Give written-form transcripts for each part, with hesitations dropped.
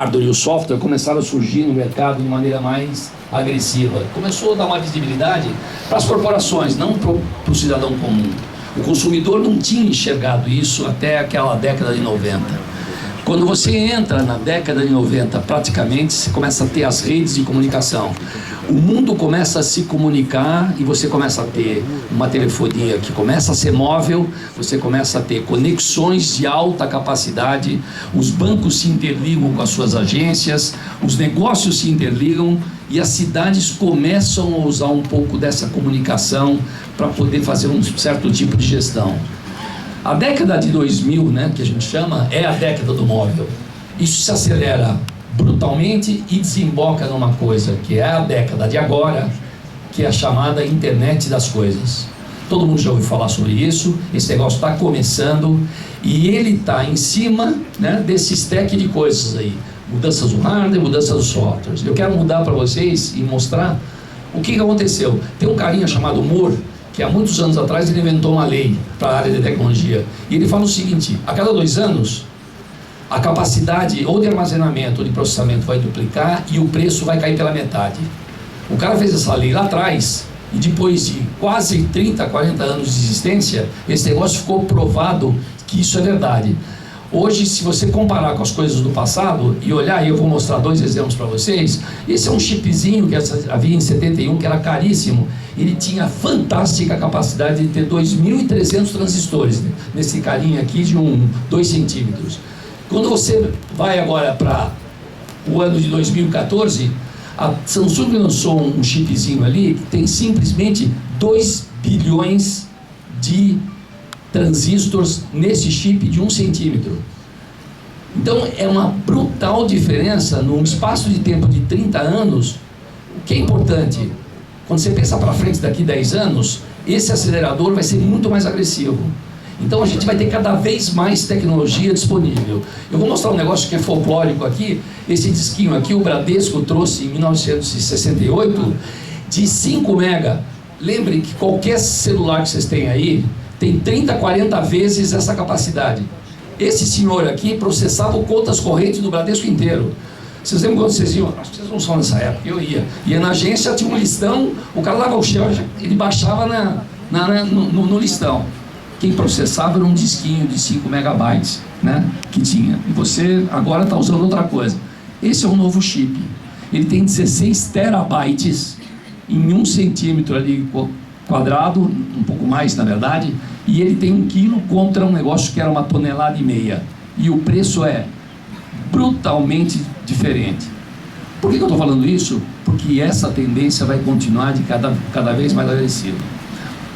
hardware e o software começaram a surgir no mercado de maneira mais agressiva. Começou a dar uma visibilidade para as corporações, não para o cidadão comum. O consumidor não tinha enxergado isso até aquela década de 90. Quando você entra na década de 90, praticamente, você começa a ter as redes de comunicação. O mundo começa a se comunicar e você começa a ter uma telefonia que começa a ser móvel, você começa a ter conexões de alta capacidade, os bancos se interligam com as suas agências, os negócios se interligam e as cidades começam a usar um pouco dessa comunicação para poder fazer um certo tipo de gestão. A década de 2000, né, que a gente chama, é a década do móvel. Isso se acelera brutalmente e desemboca numa coisa que é a década de agora, que é a chamada internet das coisas. Todo mundo já ouviu falar sobre isso, esse negócio está começando e ele está em cima, né, desse stack de coisas aí. Mudanças do hardware, mudanças dos softwares. Eu quero mudar para vocês e mostrar o que aconteceu. Tem um carinha chamado Moore, que há muitos anos atrás ele inventou uma lei para a área de tecnologia. E ele fala o seguinte: a cada 2 anos, a capacidade ou de armazenamento ou de processamento vai duplicar e o preço vai cair pela metade. O cara fez essa lei lá atrás e depois de quase 30, 40 anos de existência, esse negócio ficou provado que isso é verdade. Hoje, se você comparar com as coisas do passado e olhar, e eu vou mostrar 2 exemplos para vocês, esse é um chipzinho que havia em 71, que era caríssimo. Ele tinha fantástica capacidade de ter 2.300 transistores, né, nesse carinha aqui de 2 centímetros. Quando você vai agora para o ano de 2014, a Samsung lançou um chipzinho ali que tem simplesmente 2 bilhões de transistores nesse chip de 1 centímetro. Então é uma brutal diferença num espaço de tempo de 30 anos. O que é importante, quando você pensa para frente daqui 10 anos, esse acelerador vai ser muito mais agressivo. Então a gente vai ter cada vez mais tecnologia disponível. Eu vou mostrar um negócio que é folclórico aqui. Esse disquinho aqui, o Bradesco trouxe em 1968, de 5 mega. Lembre que qualquer celular que vocês têm aí tem 30, 40 vezes essa capacidade. Esse senhor aqui processava contas correntes do Bradesco inteiro. Vocês lembram quando vocês iam? Acho que vocês não são nessa época, eu ia. Ia na agência, tinha um listão, o cara dava o chão, ele baixava no listão. Quem processava era um disquinho de 5 megabytes, né, que tinha. E você agora está usando outra coisa. Esse é um novo chip. Ele tem 16 terabytes em 1 centímetro ali quadrado, um pouco mais na verdade, e ele tem 1 quilo contra um negócio que era 1,5 toneladas. E o preço é brutalmente diferente. Por que eu estou falando isso? Porque essa tendência vai continuar de cada vez mais agressiva.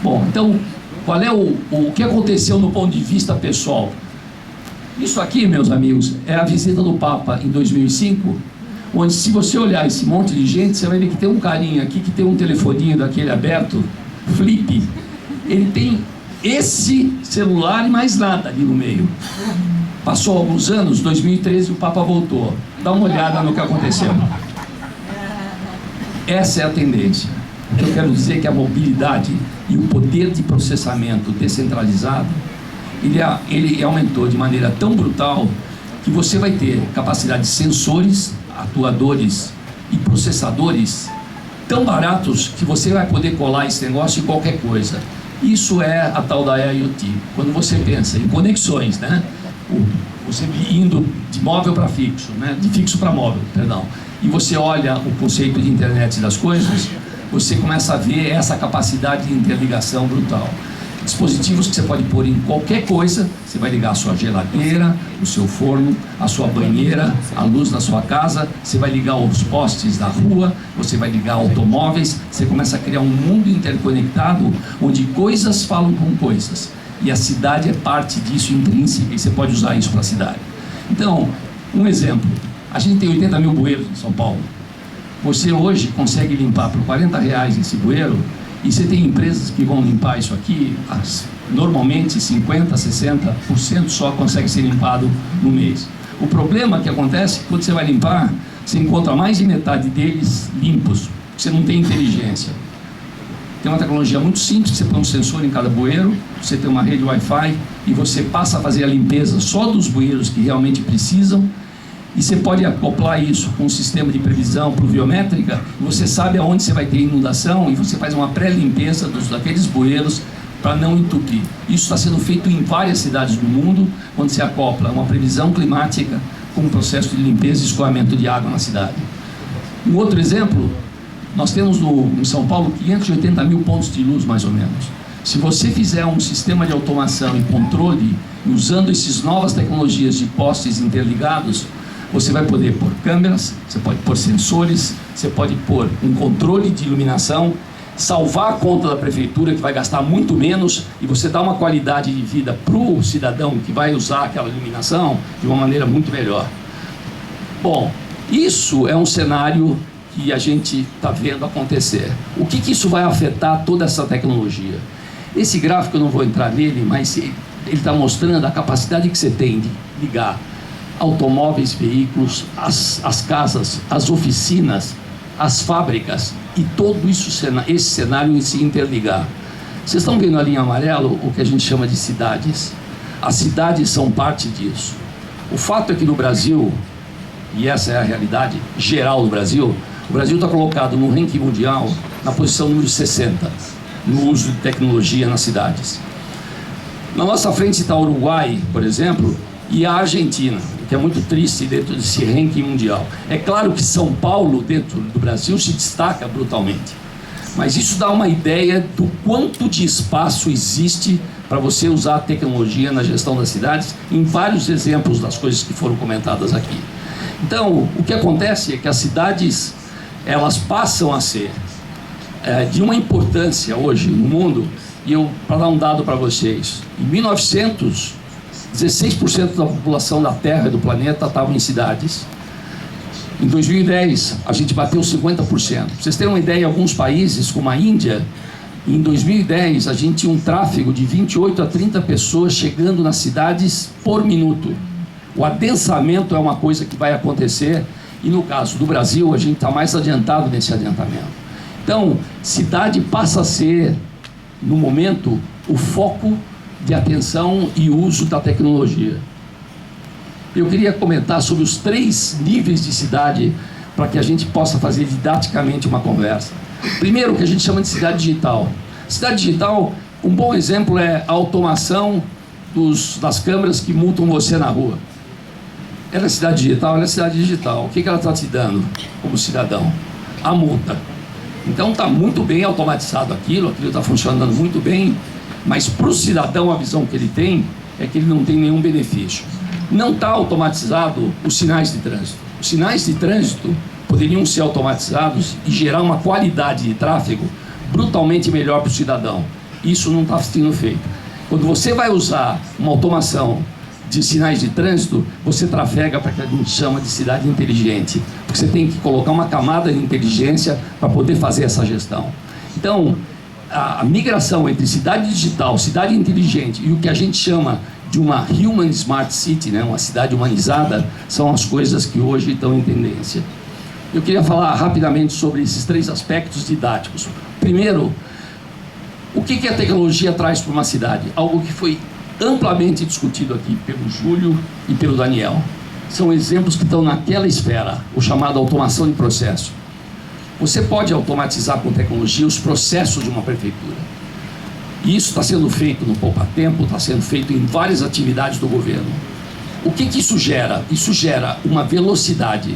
Bom, então, qual é o que aconteceu no ponto de vista pessoal? Isso aqui, meus amigos, é a visita do Papa em 2005, onde, se você olhar esse monte de gente, você vai ver que tem um carinha aqui que tem um telefoninho daquele aberto, flip. Ele tem esse celular e mais nada ali no meio. Passou alguns anos, 2013, o Papa voltou. Dá uma olhada no que aconteceu. Essa é a tendência. Eu quero dizer que a mobilidade e o poder de processamento descentralizado, ele aumentou de maneira tão brutal que você vai ter capacidade de sensores, atuadores e processadores tão baratos que você vai poder colar esse negócio em qualquer coisa. Isso é a tal da IoT. Quando você pensa em conexões, né? Você indo de móvel para fixo, né? De fixo para móvel, perdão. E você olha o conceito de internet das coisas, você começa a ver essa capacidade de interligação brutal. Dispositivos que você pode pôr em qualquer coisa, você vai ligar a sua geladeira, o seu forno, a sua banheira, a luz da sua casa, você vai ligar os postes da rua, você vai ligar automóveis, você começa a criar um mundo interconectado onde coisas falam com coisas. E a cidade é parte disso intrínseca e você pode usar isso para a cidade. Então, um exemplo, a gente tem 80 mil bueiros em São Paulo. Você hoje consegue limpar por R$40 esse bueiro, e você tem empresas que vão limpar isso aqui, normalmente 50%, 60% só consegue ser limpado no mês. O problema que acontece é que quando você vai limpar, você encontra mais de metade deles limpos, você não tem inteligência. Tem uma tecnologia muito simples, você põe um sensor em cada bueiro, você tem uma rede Wi-Fi e você passa a fazer a limpeza só dos bueiros que realmente precisam, E você pode acoplar isso com um sistema de previsão pluviométrica, e você sabe aonde você vai ter inundação, e você faz uma pré-limpeza daqueles bueiros para não entupir. Isso está sendo feito em várias cidades do mundo, onde se acopla uma previsão climática com um processo de limpeza e escoamento de água na cidade. Um outro exemplo, nós temos em São Paulo 580 mil pontos de luz, mais ou menos. Se você fizer um sistema de automação e controle, usando essas novas tecnologias de postes interligados, você vai poder pôr câmeras, você pode pôr sensores, você pode pôr um controle de iluminação, salvar a conta da prefeitura, que vai gastar muito menos, e você dá uma qualidade de vida para o cidadão que vai usar aquela iluminação de uma maneira muito melhor. Bom, isso é um cenário que a gente está vendo acontecer. O que isso vai afetar toda essa tecnologia? Esse gráfico eu não vou entrar nele, mas ele está mostrando a capacidade que você tem de ligar automóveis, veículos, as casas, as oficinas, as fábricas, e todo isso, esse cenário se interligar. Vocês estão vendo ali em amarelo o que a gente chama de cidades. As cidades são parte disso. O fato é que no Brasil, e essa é a realidade geral do Brasil, o Brasil está colocado no ranking mundial na posição número 60, no uso de tecnologia nas cidades. Na nossa frente está o Uruguai, por exemplo, e a Argentina, que é muito triste dentro desse ranking mundial. É claro que São Paulo, dentro do Brasil, se destaca brutalmente. Mas isso dá uma ideia do quanto de espaço existe para você usar a tecnologia na gestão das cidades, em vários exemplos das coisas que foram comentadas aqui. Então, o que acontece é que as cidades, elas passam a ser de uma importância hoje no mundo, e para dar um dado para vocês, em 1900, 16% da população da Terra e do planeta estavam em cidades. Em 2010, a gente bateu 50%. Para vocês terem uma ideia, em alguns países, como a Índia, em 2010, a gente tinha um tráfego de 28 a 30 pessoas chegando nas cidades por minuto. O adensamento é uma coisa que vai acontecer, e no caso do Brasil, a gente está mais adiantado nesse adiantamento. Então, cidade passa a ser, no momento, o foco de atenção e uso da tecnologia. Eu queria comentar sobre os 3 níveis de cidade para que a gente possa fazer didaticamente uma conversa. Primeiro, o que a gente chama de cidade digital. Cidade digital, um bom exemplo é a automação das câmeras que multam você na rua. Ela é cidade digital? Ela é cidade digital. O que ela está te dando como cidadão? A multa. Então está muito bem automatizado aquilo está funcionando muito bem, mas para o cidadão a visão que ele tem é que ele não tem nenhum benefício. Não está automatizado os sinais de trânsito. Os sinais de trânsito poderiam ser automatizados e gerar uma qualidade de tráfego brutalmente melhor para o cidadão. Isso não está sendo feito. Quando você vai usar uma automação de sinais de trânsito, você trafega para o que a gente chama de cidade inteligente, porque você tem que colocar uma camada de inteligência para poder fazer essa gestão. Então, a migração entre cidade digital, cidade inteligente e o que a gente chama de uma Human Smart City, né, uma cidade humanizada, são as coisas que hoje estão em tendência. Eu queria falar rapidamente sobre esses 3 aspectos didáticos. Primeiro, o que a tecnologia traz para uma cidade? Algo que foi amplamente discutido aqui pelo Júlio e pelo Daniel. São exemplos que estão naquela esfera, o chamado automação de processo. Você pode automatizar com tecnologia os processos de uma prefeitura. E isso está sendo feito no Poupa Tempo, está sendo feito em várias atividades do governo. O que isso gera? Isso gera uma velocidade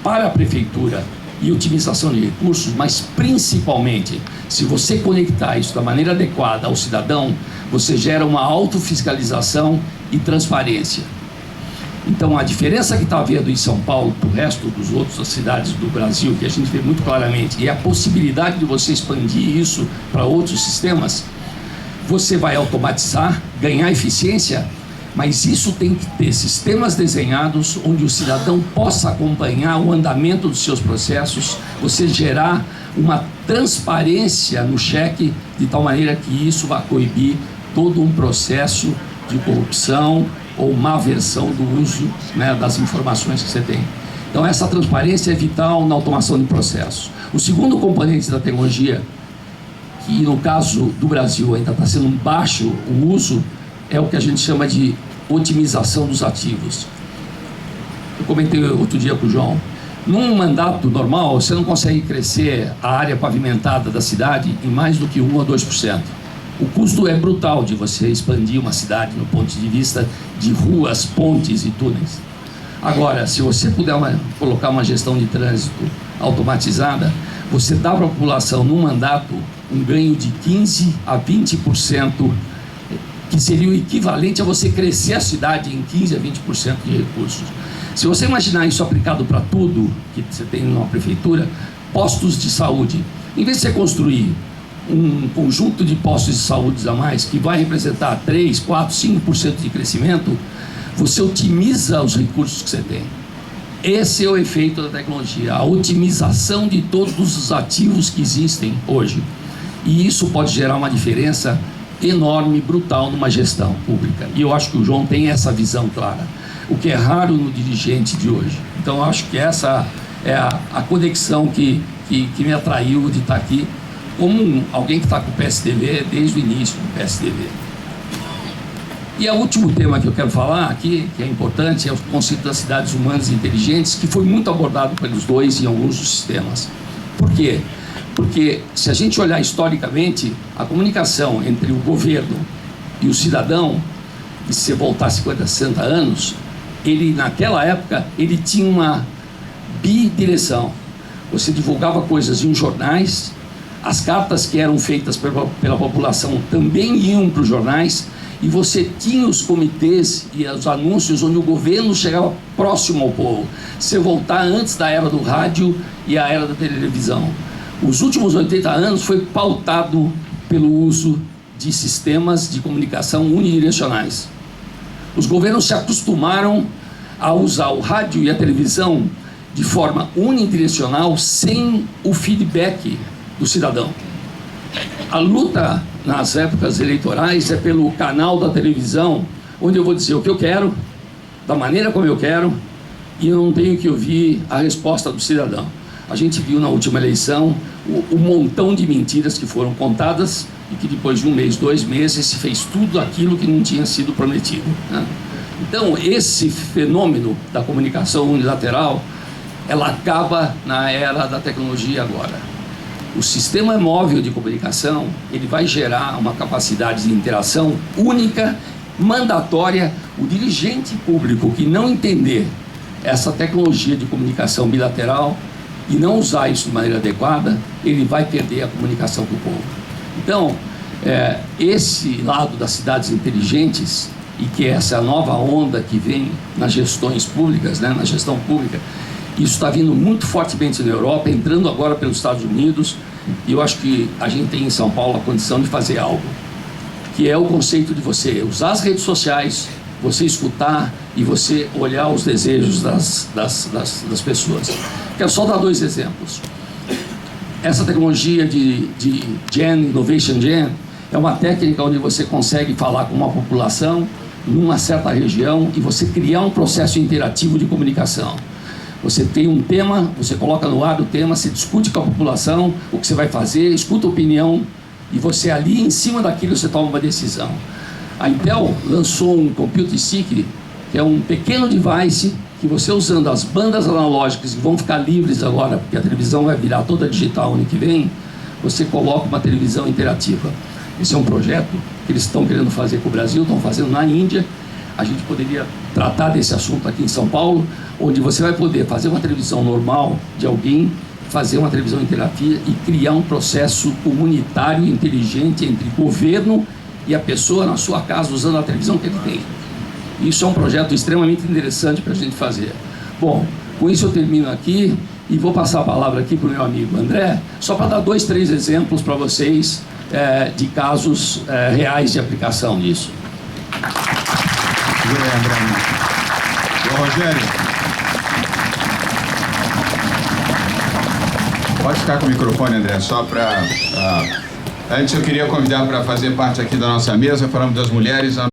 para a prefeitura e otimização de recursos, mas principalmente, se você conectar isso da maneira adequada ao cidadão, você gera uma autofiscalização e transparência. Então, a diferença que está havendo em São Paulo para o resto das outras cidades do Brasil, que a gente vê muito claramente, e a possibilidade de você expandir isso para outros sistemas, você vai automatizar, ganhar eficiência, mas isso tem que ter sistemas desenhados onde o cidadão possa acompanhar o andamento dos seus processos, você gerar uma transparência no cheque, de tal maneira que isso vai coibir todo um processo de corrupção ou má versão do uso, né, das informações que você tem. Então essa transparência é vital na automação de processos. O segundo componente da tecnologia, que no caso do Brasil ainda está sendo baixo o uso, é o que a gente chama de otimização dos ativos. Eu comentei outro dia com o João. Num mandato normal, você não consegue crescer a área pavimentada da cidade em mais do que 1 a 2%. O custo é brutal de você expandir uma cidade no ponto de vista de ruas, pontes e túneis. Agora, se você puder colocar uma gestão de trânsito automatizada, você dá para a população, num mandato, um ganho de 15% a 20%, que seria o equivalente a você crescer a cidade em 15% a 20% de recursos. Se você imaginar isso aplicado para tudo que você tem numa prefeitura, postos de saúde, em vez de você construir um conjunto de postos de saúde a mais, que vai representar 3%, 4%, 5% de crescimento, você otimiza os recursos que você tem. Esse é o efeito da tecnologia, a otimização de todos os ativos que existem hoje. E isso pode gerar uma diferença enorme, brutal numa gestão pública. E eu acho que o João tem essa visão clara, o que é raro no dirigente de hoje. Então eu acho que essa é a conexão que me atraiu de estar aqui como alguém que está com o PSDB desde o início do PSDB. E o último tema que eu quero falar aqui, que é importante, é o conceito das cidades humanas e inteligentes, que foi muito abordado pelos dois em alguns dos sistemas. Por quê? Porque se a gente olhar historicamente, a comunicação entre o governo e o cidadão, e se você voltar 50, 60 anos, ele, naquela época, ele tinha uma bidireção. Você divulgava coisas em jornais, as cartas que eram feitas pela população também iam para os jornais, e você tinha os comitês e os anúncios onde o governo chegava próximo ao povo. Se voltar antes da era do rádio e a era da televisão. Os últimos 80 anos foi pautado pelo uso de sistemas de comunicação unidirecionais. Os governos se acostumaram a usar o rádio e a televisão de forma unidirecional, sem o feedback do cidadão. A luta nas épocas eleitorais é pelo canal da televisão, onde eu vou dizer o que eu quero, da maneira como eu quero, e eu não tenho que ouvir a resposta do cidadão. A gente viu na última eleição o montão de mentiras que foram contadas e que depois de 1 mês, 2 meses, se fez tudo aquilo que não tinha sido prometido, né? Então, esse fenômeno da comunicação unilateral, ela acaba na era da tecnologia agora. O sistema móvel de comunicação, ele vai gerar uma capacidade de interação única, mandatória. O dirigente público que não entender essa tecnologia de comunicação bilateral e não usar isso de maneira adequada, ele vai perder a comunicação com o povo. Então, esse lado das cidades inteligentes, e que essa é a nova onda que vem nas gestões públicas, né, na gestão pública, isso está vindo muito fortemente na Europa, entrando agora pelos Estados Unidos, e eu acho que a gente tem em São Paulo a condição de fazer algo, que é o conceito de você usar as redes sociais, você escutar e você olhar os desejos das pessoas. Quero só dar 2 exemplos. Essa tecnologia de Innovation Gen, é uma técnica onde você consegue falar com uma população numa certa região e você criar um processo interativo de comunicação. Você tem um tema, você coloca no ar o tema, você discute com a população o que você vai fazer, escuta a opinião e você ali, em cima daquilo, você toma uma decisão. A Intel lançou um Compute Stick, que é um pequeno device que você, usando as bandas analógicas que vão ficar livres agora, porque a televisão vai virar toda digital ano que vem, você coloca uma televisão interativa. Esse é um projeto que eles estão querendo fazer com o Brasil, estão fazendo na Índia. A gente poderia tratar desse assunto aqui em São Paulo, onde você vai poder fazer uma televisão normal de alguém, fazer uma televisão interativa e criar um processo comunitário inteligente entre governo e a pessoa na sua casa usando a televisão que ele tem. Isso é um projeto extremamente interessante para a gente fazer. Bom, com isso eu termino aqui e vou passar a palavra aqui para o meu amigo André, só para dar 2, 3 exemplos para vocês de casos reais de aplicação disso. Ô, Rogério, pode ficar com o microfone, André, só para... Antes eu queria convidar para fazer parte aqui da nossa mesa, falando das mulheres...